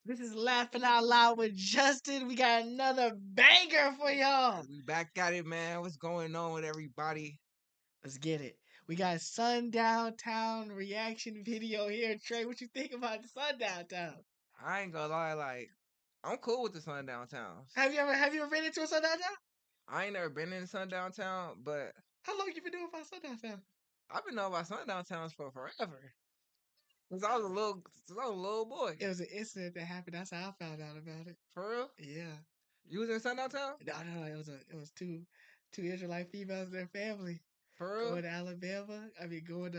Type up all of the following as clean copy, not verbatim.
This is Laughing Out Loud with Justin. We got another banger for y'all. We back at it, man. What's going on with everybody? Let's get it. We got Sundown Town reaction video here. Trey, what you think about the Sundown Town? I ain't gonna lie, like, I'm cool with the Sundown Towns. Have you ever been into a Sundown Town? I ain't never been in Sundown Town, but How long you been doing about Sundown Town? I've been knowing about Sundown Towns for forever. Since I was a little boy. It was an incident that happened. That's how I found out about it. For real? Yeah. You was in Sundown Town? No. It was two Israelite females and their family For real? going to Alabama. Going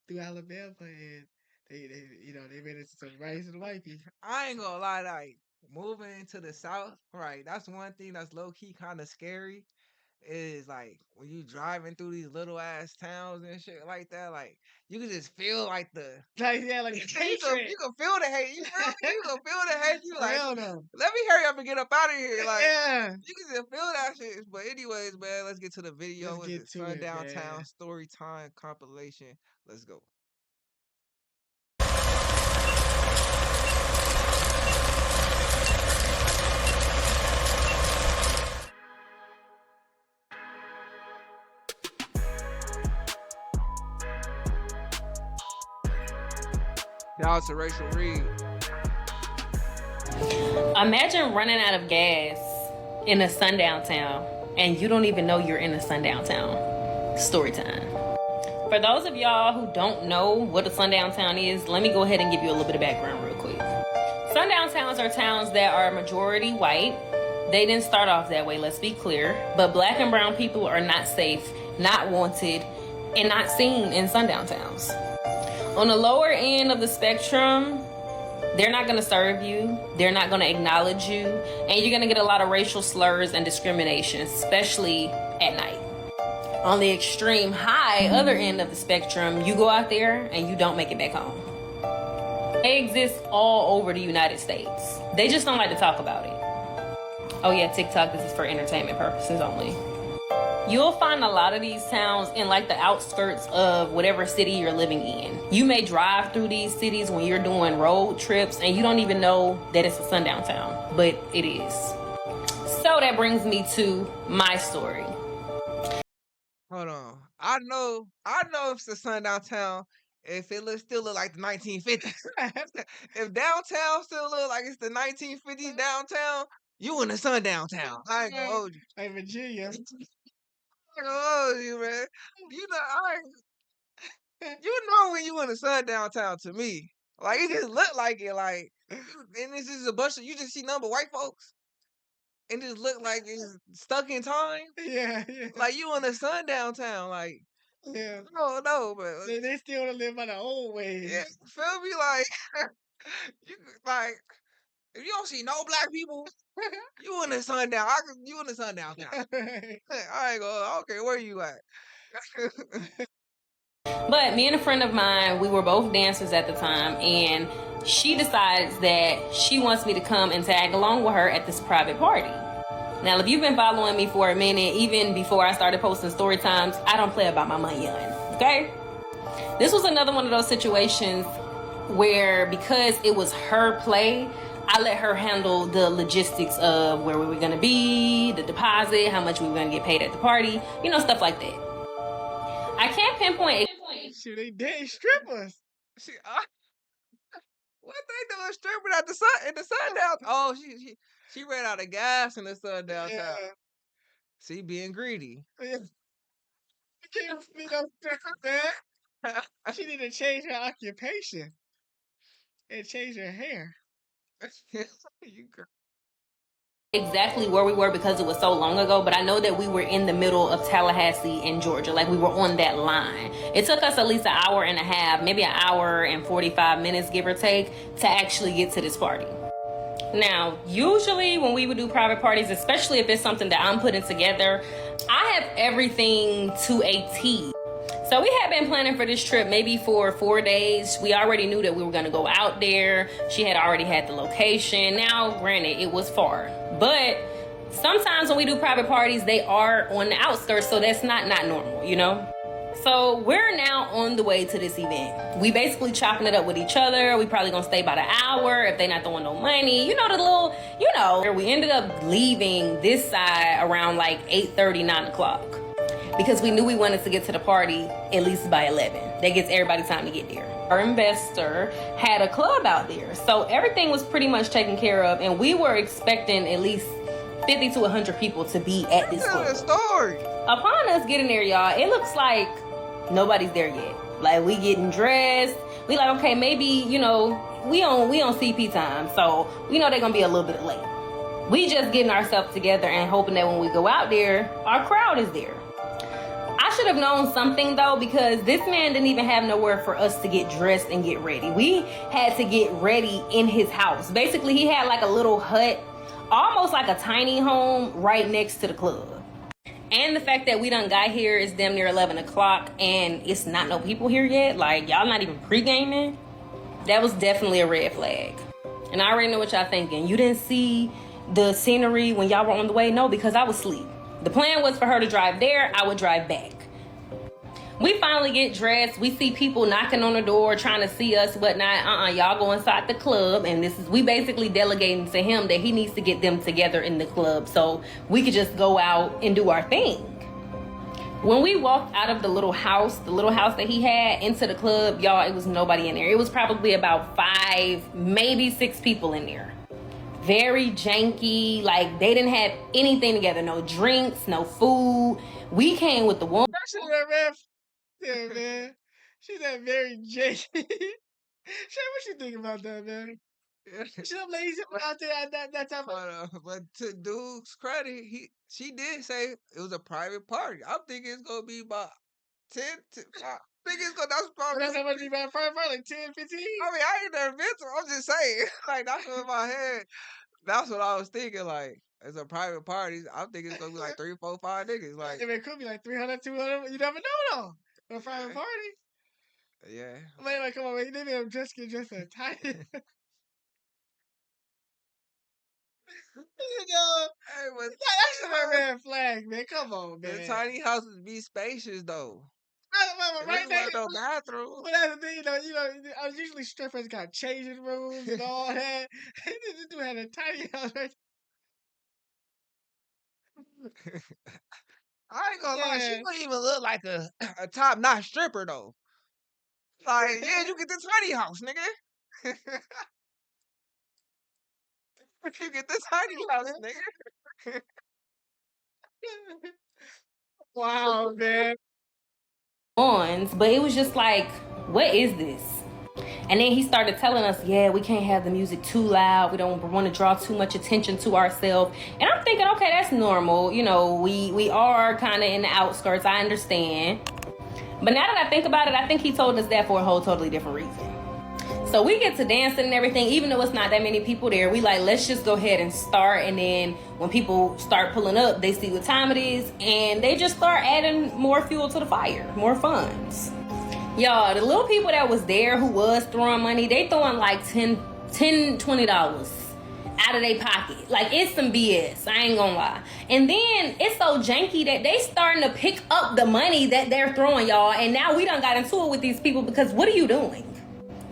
through Alabama, and they made it to some racist white people. I ain't gonna lie, like, moving to the South, right? That's one thing that's low key kind of scary. Is like when you driving through these little ass towns and shit like that, like you can just feel like the Like you can feel the hate. You feel me? You can feel the hate. You like, Hell no. let me hurry up and get up out of here. Like, Yeah. you can just feel that shit. But anyways, man, let's get to the video. Let's It's get the to it, Sundown man. Town Story Time compilation. Let's go. Shout out to Rachel Reed. Imagine running out of gas in a sundown town and you don't even know you're in a sundown town. Story time. For those of y'all who don't know what a sundown town is, let me go ahead and give you a little bit of background real quick. Sundown towns are towns that are majority white. They didn't start off that way, let's be clear. But black and brown people are not safe, not wanted, and not seen in sundown towns. On the lower end of the spectrum, they're not going to serve you, they're not going to acknowledge you, and you're going to get a lot of racial slurs and discrimination, especially at night. On the extreme high other end of the spectrum, you go out there and you don't make it back home. They exist all over the United States. They just don't like to talk about it. Oh yeah, TikTok, this is for entertainment purposes only. You'll find a lot of these towns in like the outskirts of whatever city you're living in. You may drive through these cities when you're doing road trips and you don't even know that it's a sundown town, but it is. So that brings me to my story. Hold on. I know if it's a sundown town if it still look like the 1950s. If downtown still look like it's the 1950s downtown, you in a sundown town. I ain't gonna hold you. Hey, Virginia. Oh, you man. You know when you in a sundown town to me. Like it just look like it, like and it's just a bunch of you just see number white folks. And just look like it's stuck in time. Yeah. Like you in a sundown town, like Yeah. no, but They still want to live by the old ways. yeah, feel me? Like you like if you don't see no black people, you in the sundown. You in the sundown town. I ain't gonna. Okay, where you at? But me and a friend of mine, we were both dancers at the time, and she decides that she wants me to come and tag along with her at this private party. Now, if you've been following me for a minute, even before I started posting story times, I don't play about my money, okay? This was another one of those situations where because it was her play, I let her handle the logistics of where we were gonna be, the deposit, how much we were gonna get paid at the party, you know, stuff like that. I can't pinpoint it. Shoot, they dating strippers. What they doing stripping at the sundown? Oh, she ran out of gas in the sundown town. See, being greedy. Yeah. You can't be no stripper, man. She need to change her occupation and change her hair. Exactly where we were because it was so long ago, but I know that we were in the middle of Tallahassee and Georgia. Like we were on that line. It took us at least an hour and a half, maybe an hour and 45 minutes, give or take, to actually get to this party. Now, usually when we would do private parties, especially if it's something that I'm putting together, I have everything to a T. So we had been planning for this trip maybe for 4 days. We already knew that we were gonna go out there. She had already had the location. Now, granted, it was far, but sometimes when we do private parties, they are on the outskirts, so that's not normal, you know? So we're now on the way to this event. We basically chopping it up with each other. We probably gonna stay about an hour if they not throwing no money. You know the little, you know. We ended up leaving this side around like 8:30, 9 o'clock. Because we knew we wanted to get to the party at least by 11. That gets everybody time to get there. Our investor had a club out there. So everything was pretty much taken care of. And we were expecting at least 50 to 100 people to be at this club. Story. Upon us getting there, y'all, it looks like nobody's there yet. Like, we getting dressed. We like, okay, maybe, you know, we on CP time. So we know they're going to be a little bit late. We just getting ourselves together and hoping that when we go out there, our crowd is there. I should have known something though, because this man didn't even have nowhere for us to get dressed and get ready. We had to get ready in his house. Basically, he had like a little hut, almost like a tiny home right next to the club. And the fact that we done got here is damn near 11 o'clock and it's not no people here yet. Like, y'all not even pre-gaming. That was definitely a red flag. And I already know what y'all thinking. You didn't see the scenery when y'all were on the way? No, because I was asleep. The plan was for her to drive there, I would drive back. We finally get dressed. We see people knocking on the door, trying to see us, whatnot. Y'all go inside the club. And we basically delegating to him that he needs to get them together in the club so we could just go out and do our thing. When we walked out of the little house that he had, into the club, y'all, it was nobody in there. It was probably about 5, maybe 6 people in there. Very janky. Like, they didn't have anything together. No drinks, no food. We came with the one. Yeah, man. She's that very janky. Shay, what you think about that, man? She's some ladies out there at that time. But to dude's credit, she did say it was a private party. I'm thinking it's gonna be about 10 to I think it's gonna that's probably That's how much be bad private party, like 10, 15? I mean, I ain't never been to. I'm just saying, like that's what in my head. That's what I was thinking. Like, it's a private party. I'm thinking it's gonna be like 3, 4, 5 niggas. Like, it could be like 300, 200. You never know though. A private party. Yeah. Man, like, come on, man. They made him just get dressed that tight. You know, Hey, but that's a red flag, man. Come on, man. the tiny houses be spacious though. Right there, no bathroom. but that's the thing, you know. I was usually strippers got changing rooms and all that. This dude had a tiny house right. I ain't gonna lie, she don't even look like a top notch stripper though. Like, yeah, you get the tiny house, nigga. You get the tiny house, nigga. Wow, man. But it was just like, what is this? And then he started telling us, yeah, we can't have the music too loud. We don't want to draw too much attention to ourselves. And I'm thinking, okay, that's normal. You know, we are kind of in the outskirts. I understand. But now that I think about it, I think he told us that for a whole totally different reason. So we get to dancing and everything, even though it's not that many people there. We like, let's just go ahead and start. And then when people start pulling up, they see what time it is. And they just start adding more fuel to the fire, more funds. Y'all, the little people that was there who was throwing money, they throwing like $10, $20 out of their pocket. Like, it's some BS. I ain't gonna lie. And then it's so janky that they starting to pick up the money that they're throwing, y'all. And now we done got into it with these people because what are you doing?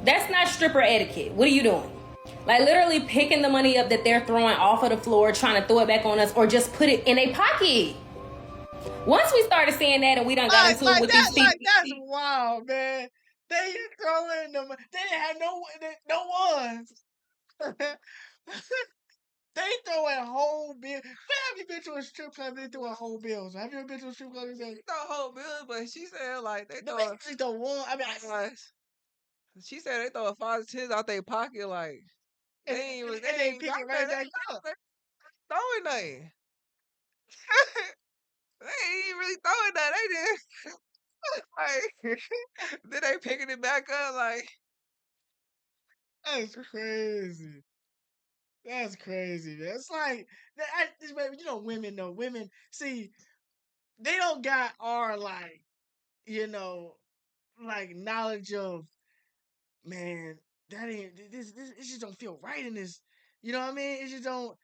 That's not stripper etiquette. What are you doing? Like, literally picking the money up that they're throwing off of the floor, trying to throw it back on us, or just put it in a pocket. Once we started seeing that and we done got into it with these people. That's wild, man. They throwing them. They didn't have no ones. They throwing whole bills. Have you been to a strip club? They throw whole bills. Have you ever been to a strip club? They throw whole bills, but she said like they throw. They throw one. I mean, she said they throw 5 to 10 out their pocket. Like they ain't pick it right back up. Throwing nothing. They ain't really throwing that. They did. Like, then they picking it back up. Like, that's crazy. That's crazy, man. It's like you know, women though. Women, see, they don't got our like, you know, like knowledge of, man. That ain't this. It just don't feel right in this. You know what I mean? It just don't.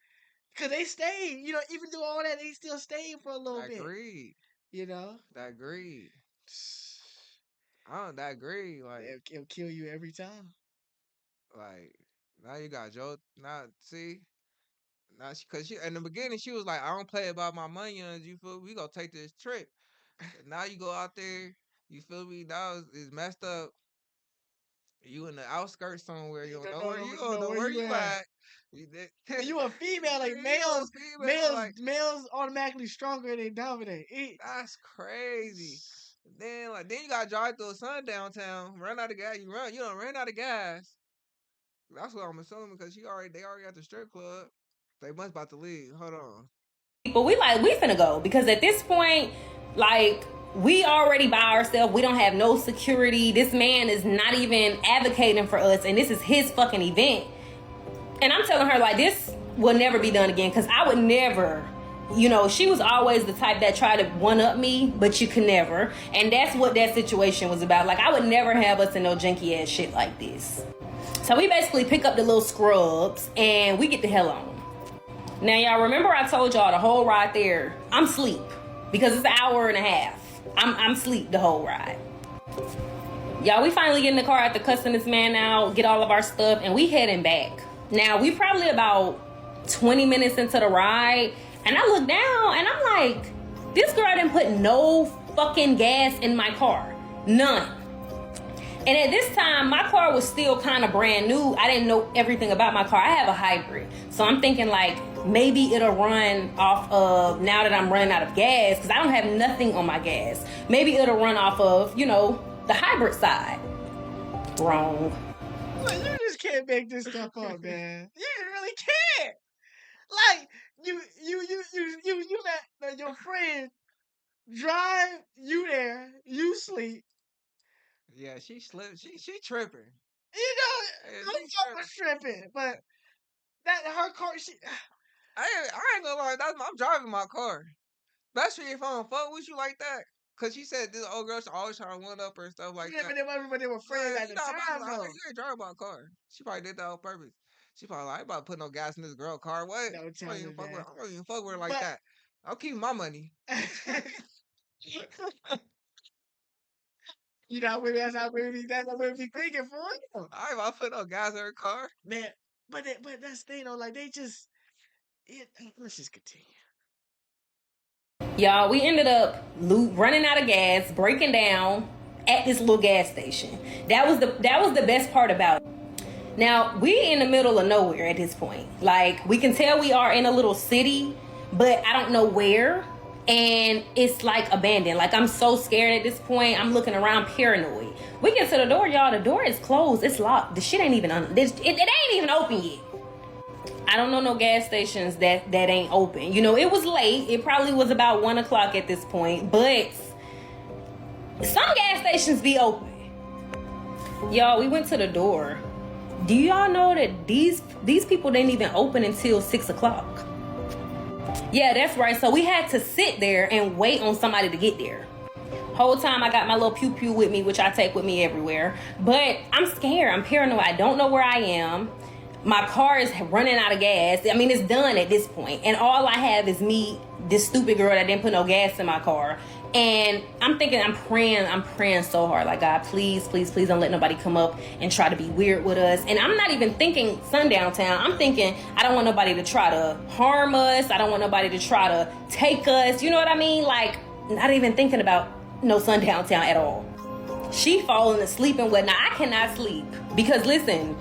Cause they stayed, you know, even through all that, they still stayed for a little bit. Agreed. You know? Agreed. I don't agree. Like, It'll kill you every time. like now you got Joe. Now see, now cause she in the beginning she was like, I don't play about my money, and you feel we gonna take this trip. But now you go out there, you feel me? Now it's messed up. You in the outskirts somewhere. You You don't don't know where know, you don't know know where where you you at. at. You, And you a female, like you a males, female, males, like males automatically stronger than dominate. that's crazy. Then you gotta drive through a sundown town, run out of gas. You don't run out of gas. That's what I'm assuming because they already at the strip club. They must about to leave. Hold on. But we finna go because at this point, like we already by ourselves. We don't have no security. This man is not even advocating for us, and this is his fucking event. And I'm telling her like this will never be done again because I would never. You know, she was always the type that tried to one up me, but you can never. And that's what that situation was about. Like I would never have us in no janky ass shit like this. So we basically pick up the little scrubs and we get the hell on. Now, y'all remember I told y'all the whole ride there, I'm asleep because it's an hour and a half. I'm asleep the whole ride. Y'all, we finally get in the car after cussing this man out, get all of our stuff, and we heading back. Now, we probably about 20 minutes into the ride, and I look down and I'm like, this girl didn't put no fucking gas in my car. None. And at this time, my car was still kind of brand new. I didn't know everything about my car. I have a hybrid. So I'm thinking like maybe it'll run off of, now that I'm running out of gas, because I don't have nothing on my gas. Maybe it'll run off of, you know, the hybrid side. Wrong. Look, you just can't make this stuff up, man. You really can't. Like you let your friend drive you there. You sleep. Yeah, she slipped. She tripping. You know, Yeah, I'm she fucking tripping, but that her car. I ain't gonna lie. I'm driving my car. Especially if I don't fuck with you like that. Cause she said this old girl should always try to one up her and stuff like Yeah, that. but they were friends Man, at you the not about time, to, though. you ain't driving my car. She probably did that on purpose. She probably like, I ain't about to put no gas in this girl car. What? No I don't telling, even fuck with man. her. I don't even fuck with her like But that. I'm keeping my money. you know, maybe that's not what we thinking for real. I ain't about to put no gas in her car. Man. But that's the thing, though. Like they just, let's just continue. Y'all, we ended up running out of gas, breaking down at this little gas station. That was the best part about it. Now, we in the middle of nowhere at this point. Like, we can tell we are in a little city, but I don't know where. And it's like abandoned. Like, I'm so scared at this point. I'm looking around paranoid. We get to the door, y'all. The door is closed. It's locked. The shit ain't even it ain't even open yet. I don't know no gas stations that ain't open. You know, it was late. It probably was about 1 o'clock at this point. But some gas stations be open. Y'all, we went to the door. Do y'all know that these people didn't even open until 6 o'clock? Yeah, that's right. So we had to sit there and wait on somebody to get there. Whole time I got my little pew pew with me, which I take with me everywhere. But I'm scared. I'm paranoid. I don't know where I am. My car is running out of gas. I mean, it's done at this point. And all I have is me, this stupid girl that didn't put no gas in my car. And I'm thinking, I'm praying so hard. Like, God, please, please, please don't let nobody come up and try to be weird with us. And I'm not even thinking Sundown Town. I'm thinking, I don't want nobody to try to harm us. I don't want nobody to try to take us. You know what I mean? Like, not even thinking about no Sundown Town at all. She falling asleep and whatnot. I cannot sleep. Because listen,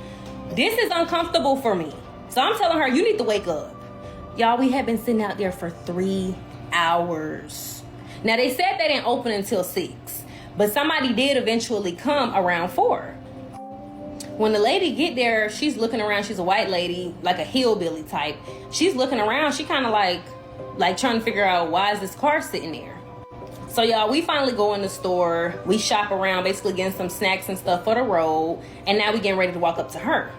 this is uncomfortable for me. So I'm telling her, you need to wake up. Y'all, we have been sitting out there for 3 hours. Now, they said they didn't open until 6. But somebody did eventually come around 4. When the lady get there, she's looking around. She's a white lady, like a hillbilly type. She's looking around. She kind of like trying to figure out why is this car sitting there. So y'all, we finally go in the store. We shop around, basically getting some snacks and stuff for the road. And now we getting ready to walk up to her.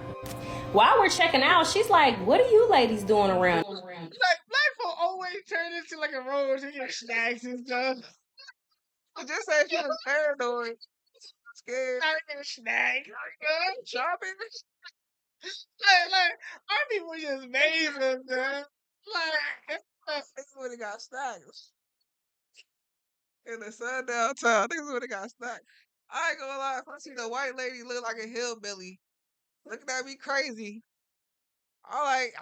While we're checking out, she's like, what are you ladies doing around? Like black folk always turn into like a road to get snacks and stuff. I just said she was paranoid. Scared. Not even snacks. Shopping. Like our people just amazing, man. Like Niggas would have got snacks. In the sundown town, niggas would have got snacks. I ain't gonna lie. If I see the white lady look like a hillbilly, looking at me crazy, I like.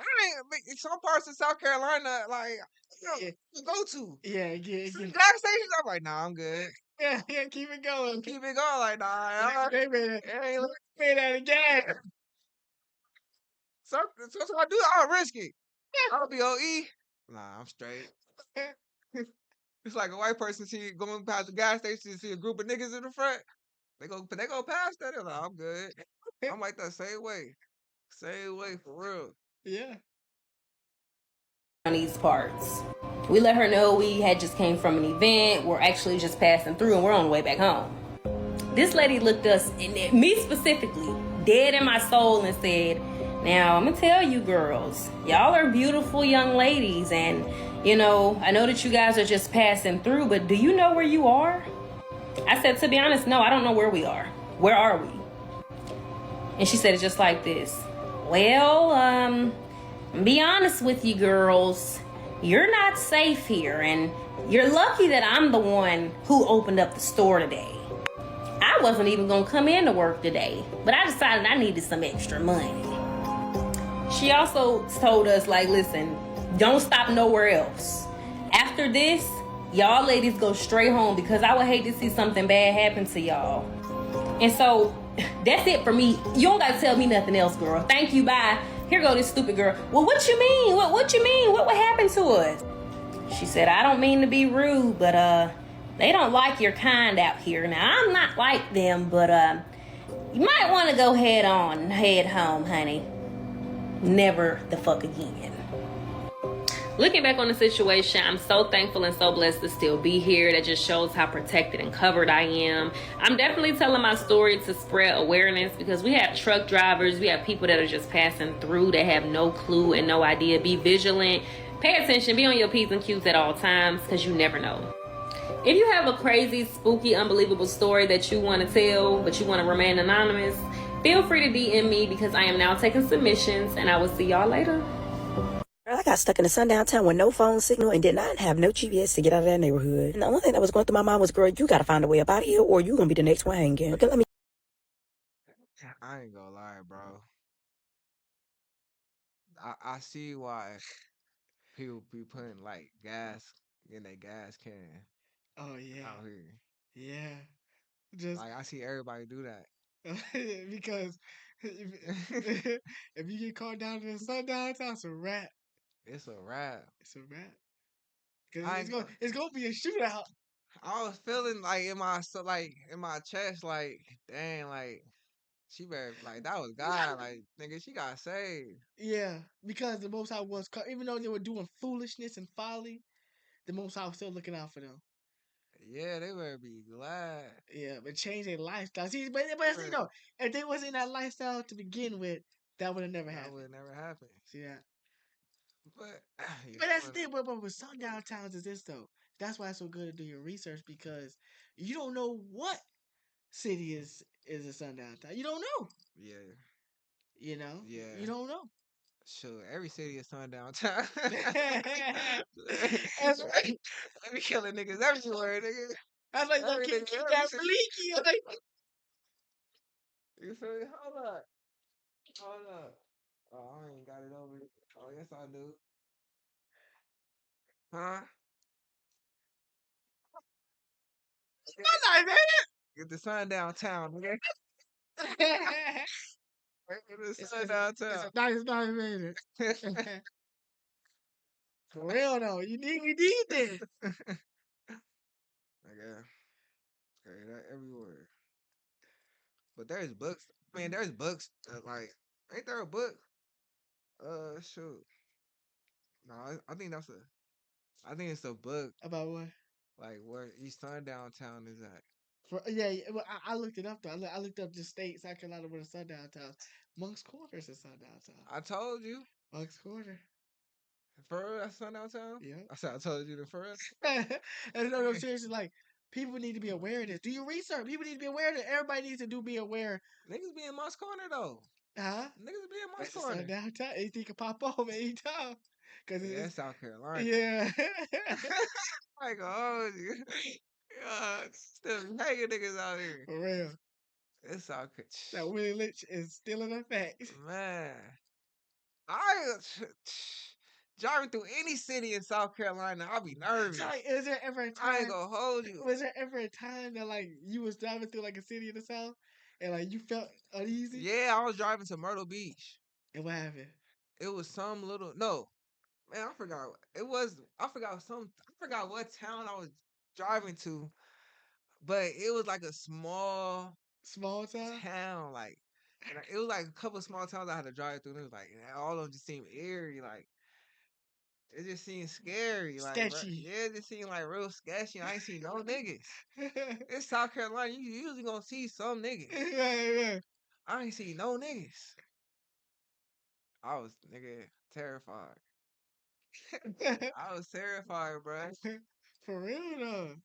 Some parts of South Carolina, like Yeah, go to. yeah, Some gas stations, I'm like, nah, I'm good. yeah, yeah. Keep it going. Keep it going, like, nah. They made that again. So I do. I'll risk it. I'll be OE. Nah, I'm straight. It's like a white person see going past the gas station, see a group of niggas in the front. They go past that. They're like, I'm good. I'm like that same way for real. Yeah. On these parts. We let her know we had just came from an event. We're actually just passing through and we're on the way back home. This lady looked us, and me specifically, dead in my soul and said, now, I'm going to tell you girls, y'all are beautiful young ladies, and, you know, I know that you guys are just passing through, but do you know where you are? I said, to be honest, no, I don't know where we are. Where are we? And she said it just like this. Well, be honest with you girls, you're not safe here, and you're lucky that I'm the one who opened up the store today. I wasn't even gonna come in to work today, but I decided I needed some extra money. She also told us, like, listen, don't stop nowhere else. After this, y'all ladies go straight home because I would hate to see something bad happen to y'all. And so that's it for me. You don't gotta tell me nothing else, girl. Thank you, bye. Here go this stupid girl. Well, what you mean? What you mean? What happened to us? She said, I don't mean to be rude, but they don't like your kind out here. Now, I'm not like them, but you might want to go head home, honey. Never the fuck again. Looking back on the situation, I'm so thankful and so blessed to still be here. That just shows how protected and covered I am. I'm definitely telling my story to spread awareness because we have truck drivers, we have people that are just passing through that have no clue and no idea. Be vigilant, pay attention, be on your P's and Q's at all times because you never know. If you have a crazy, spooky, unbelievable story that you want to tell, but you want to remain anonymous, feel free to DM me because I am now taking submissions, and I will see y'all later. I got stuck in a sundown town with no phone signal and did not have no GPS to get out of that neighborhood. And the only thing that was going through my mind was, girl, you got to find a way up out of here or you going to be the next one hanging. Okay, let me. I ain't gonna lie, bro. I see why people be putting like gas in their gas can Oh yeah. out here. Yeah. Just Like I see everybody do that. because if you get caught down in the sundown town, it's a wrap. It's a wrap. It's a wrap. Cause I ain't it's gonna be a shootout. I was feeling like in my chest, like dang, like she better like that was God, like nigga, she got saved. Yeah, because the Most High was, even though they were doing foolishness and folly, the Most High was still looking out for them. Yeah, they better be glad. Yeah, but change their lifestyle. See, but you know, if they was in that lifestyle to begin with, that would have never That happened. would never happen. See that? But But that's the thing. But with sundown towns is this though. That's why it's so good to do your research because you don't know what city is a sundown town. You don't know. yeah, You know. yeah. You don't know. Sure, every city is sundown town. That's right. They be killing niggas everywhere, nigga. That's like Every keep nigga, every that city. bleaky. Like, You feel me? Hold up. Hold up. Oh, I ain't got it over. Oh, yes, I do. Huh? I'm not Get the sun downtown, nigga. that. Get the It's, sun it's, it's downtown. a nice 9 minutes. For real though, we need this. Nigga, carry that everywhere. But there's books. I mean, there's books that, like, ain't there a book? Shoot. No, I think I think it's a book, About what? like, where East Sundown Town is at. Yeah, well, I looked it up though. I looked up the state, South Carolina, where the sundown towns. Monk's Corner is a sundown town. I told you. Monk's Corner. For real, that's Sundown Town? Yeah. I said I told you the for real. And no, seriously, like people need to be aware of this. Do your research. People need to be aware of it. Everybody needs to be aware. Niggas be in Moss Corner, though. Huh? Niggas be in Moss That's a Corner. sundown town. Anything can pop off anytime. Cause Yeah, it's that's South Carolina. yeah. I ain't gonna hold you. Yeah, still hanging niggas out here. For real. It's all good. That Willie Lynch is still in effect. Man, I driving through any city in South Carolina, I'll be nervous. So, like, is there ever a I ain't time? gonna hold you. Was there ever a time that like you was driving through like a city in the South and like you felt uneasy? Yeah, I was driving to Myrtle Beach. And what happened? It was some little no, man. I forgot. It was. I forgot some. I forgot what town I was driving to, but it was like a small Small town? town. Like, it was like a couple of small towns I had to drive through. And it was like all of them just seemed eerie. Like it just seemed scary. Like, bro, Sketchy. yeah, it just seemed like real sketchy. I ain't seen no niggas. It's South Carolina. You usually gonna see some niggas. Yeah. I ain't seen no niggas. I was nigga terrified. I was terrified, bro. For real though.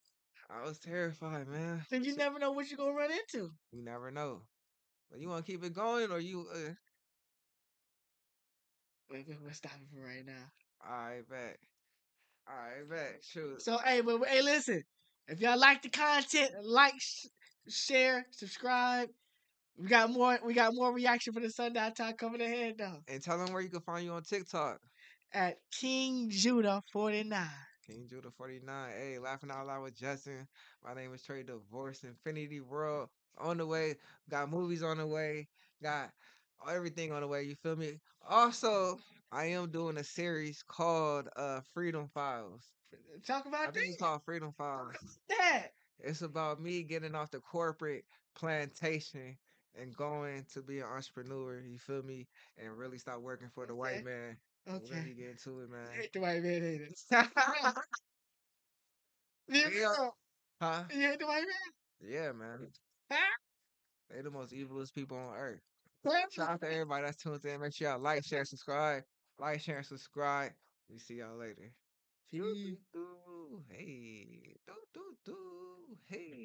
I was terrified, man. So you never know what you're gonna run into. You never know. But you want to keep it going, or you? We're stopping for right now. I bet. I bet. Shoot. So hey, listen. If y'all like the content, like, share, subscribe. We got more. We got more reaction for the Sundown Time coming ahead though. And tell them where you can find you on TikTok. At King Judah 49. King Judah 49. Hey, laughing out loud with Justin. My name is Trey Divorce Infinity World on the way. Got movies on the way. Got everything on the way. You feel me? Also, I am doing a series called Freedom Files. Talk I about think it's called Freedom Files. that. It's about me getting off the corporate plantation and going to be an entrepreneur. You feel me? And really stop working for the white man. Okay. Really get into it, man. Hate the white man, ain't it? Yeah. Huh? You hate the white man? Yeah, man. Huh? They the most evilest people on earth. Shout out to everybody that's tuned in. Make sure y'all like, share, subscribe. Like, share, and subscribe. We see y'all later. Peace. Hey.